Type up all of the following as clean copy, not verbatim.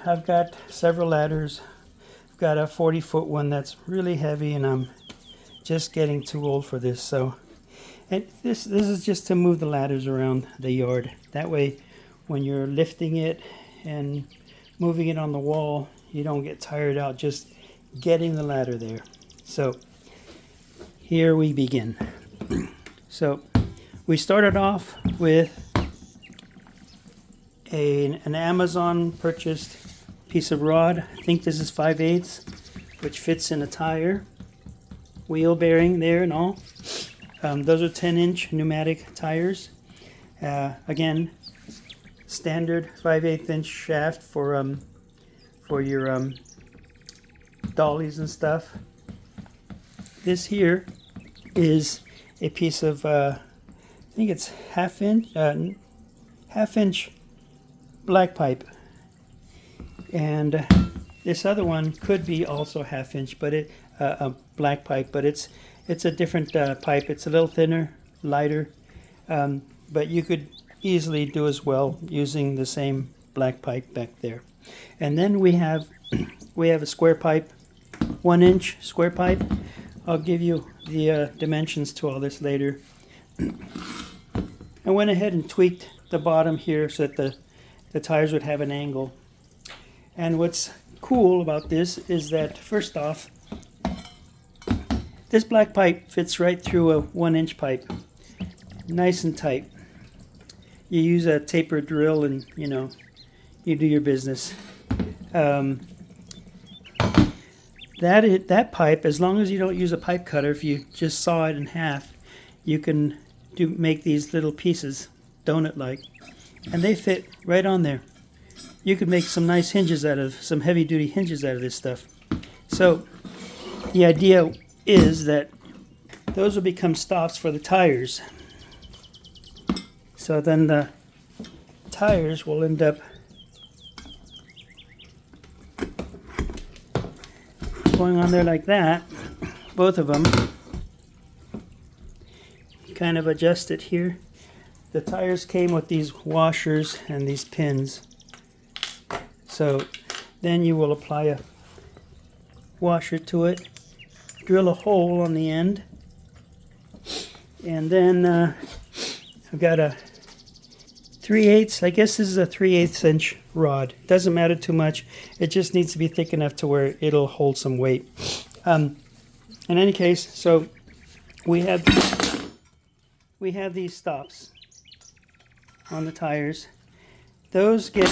I've got several ladders. I've got a 40-foot one that's really heavy, and I'm just getting too old for this. So, and this is just to move the ladders around the yard. That way, when you're lifting it and moving it on the wall, you don't get tired out just getting the ladder there. So here we begin. So we started off with an Amazon purchased piece of rod. I think this is 5/8, which fits in a tire, wheel bearing there and all. Those are 10-inch pneumatic tires. Again, standard 5/8 shaft for your dollies and stuff. This here is a piece of I think it's half inch black pipe, and this other one could be also half inch, but a black pipe, but it's a different pipe. It's a little thinner, lighter, but you could easily do as well using the same black pipe back there. And then we have a square pipe, 1-inch square pipe. I'll give you the dimensions to all this later. I went ahead and tweaked the bottom here so that the tires would have an angle. And what's cool about this is that, first off, this black pipe fits right through a 1-inch pipe, nice and tight. You use a taper drill and, you do your business. That pipe, as long as you don't use a pipe cutter, if you just saw it in half, you can make these little pieces, donut-like, and they fit right on there. You could make some nice hinges some heavy-duty hinges out of this stuff. So the idea is that those will become stops for the tires. So then the tires will end up going on there like that, both of them. Kind of adjust it here. The tires came with these washers and these pins. So then you will apply a washer to it, drill a hole on the end, and then I've got a 3/8. I guess this is a 3/8 inch rod. Doesn't matter too much. It just needs to be thick enough to where it'll hold some weight. In any case, so we have these stops on the tires. Those get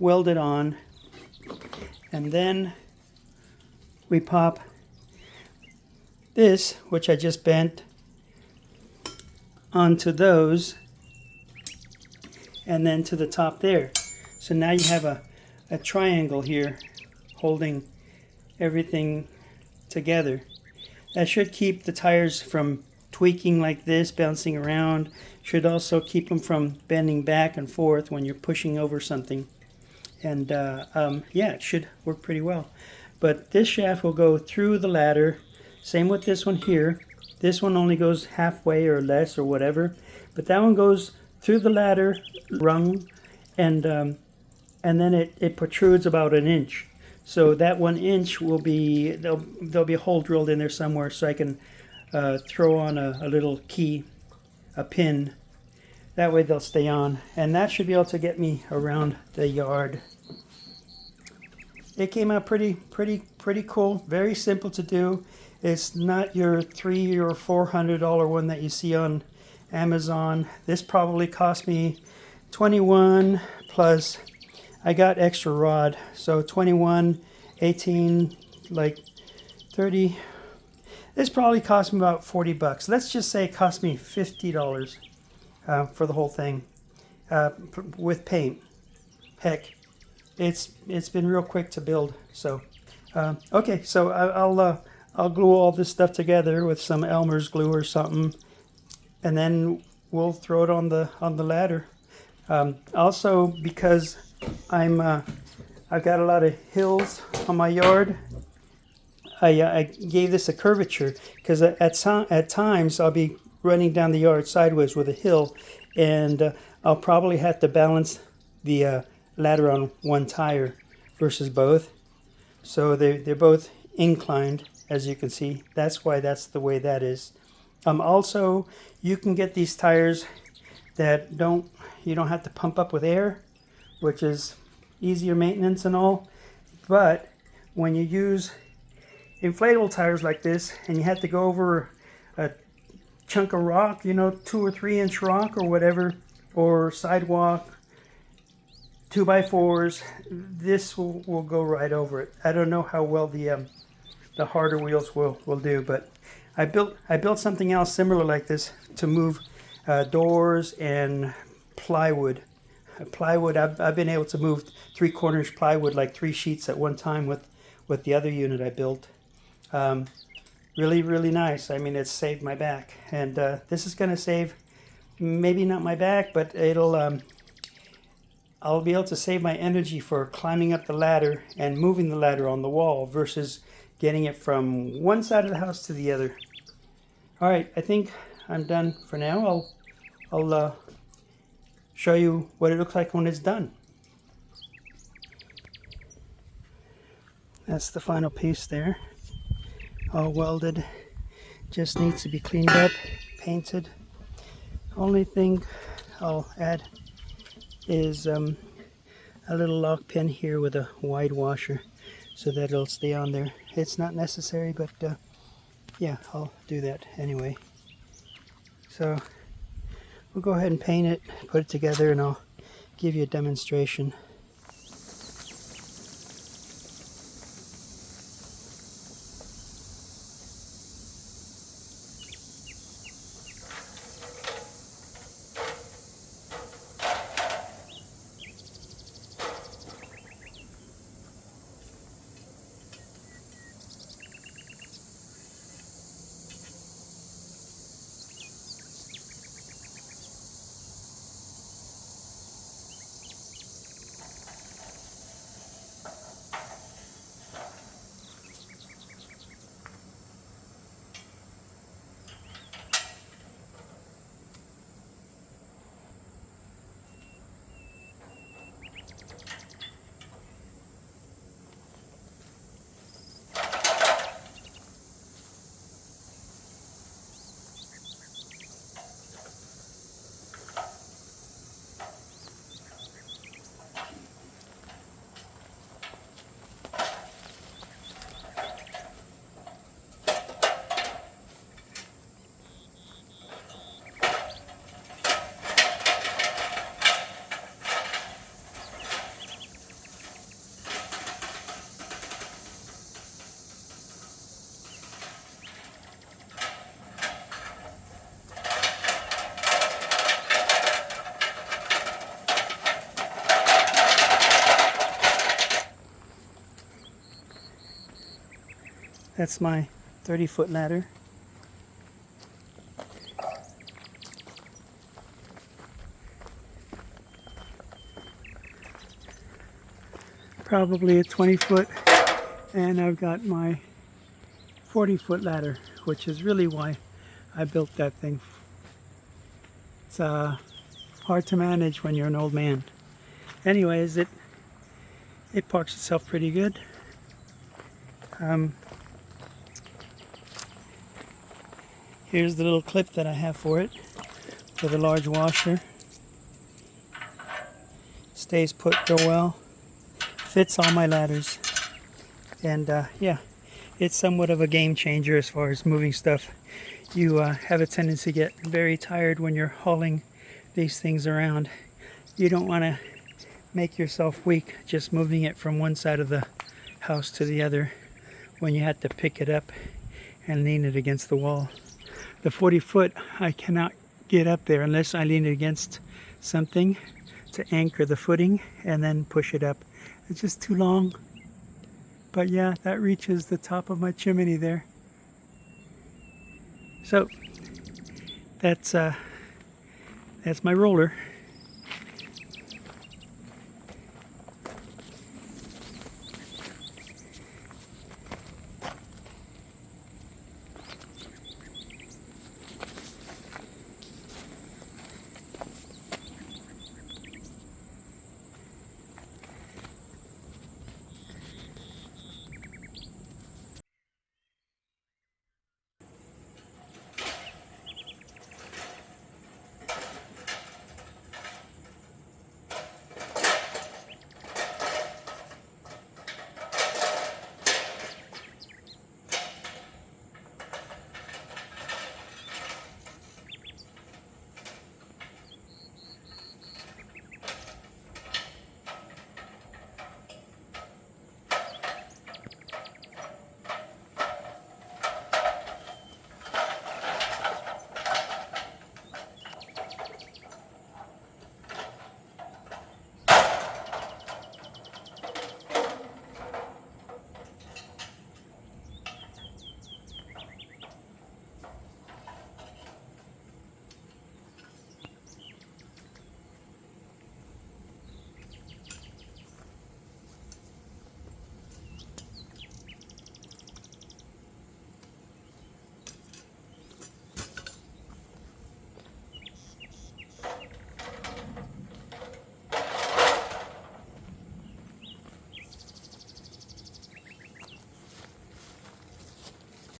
welded on, and then we pop this, which I just bent, onto those, and then to the top there. So now you have a triangle here holding everything together. That should keep the tires from tweaking like this, bouncing around. Should also keep them from bending back and forth when you're pushing over something. And yeah, it should work pretty well. But this shaft will go through the ladder. Same with this one here. This one only goes halfway or less or whatever. But that one goes through the ladder rung, and then it protrudes about 1 inch. So that 1 inch will be, there'll be a hole drilled in there somewhere, so I can throw on a little key, a pin. That way they'll stay on, and that should be able to get me around the yard. It came out pretty cool. Very simple to do. It's not your $300 or $400 one that you see on Amazon. This probably cost me $21 plus I got extra rod, so 21, 18, like 30. This probably cost me about 40 bucks. Let's just say it cost me $50 for the whole thing with paint. Heck, it's been real quick to build. So okay, so I'll glue all this stuff together with some Elmer's glue or something, and then we'll throw it on the ladder. Also, because I've got a lot of hills on my yard, I gave this a curvature because at times I'll be running down the yard sideways with a hill, and I'll probably have to balance the ladder on one tire versus both. So they're both inclined, as you can see. That's why that's the way that is. Also, you can get these tires that you don't have to pump up with air, which is easier maintenance and all. But when you use inflatable tires like this and you have to go over a chunk of rock, you know, 2 or 3 inch rock or whatever, or sidewalk, 2x4s, this will go right over it. I don't know how well the harder wheels will do, but I built something else similar like this to move doors and plywood. I've been able to move 3/4 inch plywood, like 3 sheets at one time with the other unit I built. Really nice. I mean, it's saved my back, and this is going to save maybe not my back, but I'll be able to save my energy for climbing up the ladder and moving the ladder on the wall versus getting it from one side of the house to the other. All right, I think I'm done for now. I'll show you what it looks like when it's done. That's the final piece there, all welded. Just needs to be cleaned up, painted. Only thing I'll add is a little lock pin here with a wide washer so that it'll stay on there. It's not necessary, but yeah, I'll do that anyway. So we'll go ahead and paint it, put it together, and I'll give you a demonstration. That's my 30-foot ladder. Probably a 20-foot, and I've got my 40-foot ladder, which is really why I built that thing. It's hard to manage when you're an old man. Anyways, it parks itself pretty good. Here's the little clip that I have for it, with a large washer. Stays put real well. Fits all my ladders. And yeah, it's somewhat of a game changer as far as moving stuff. You have a tendency to get very tired when you're hauling these things around. You don't want to make yourself weak just moving it from one side of the house to the other when you have to pick it up and lean it against the wall. The 40-foot, I cannot get up there unless I lean it against something to anchor the footing and then push it up. It's just too long. But yeah, that reaches the top of my chimney there. So that's my roller.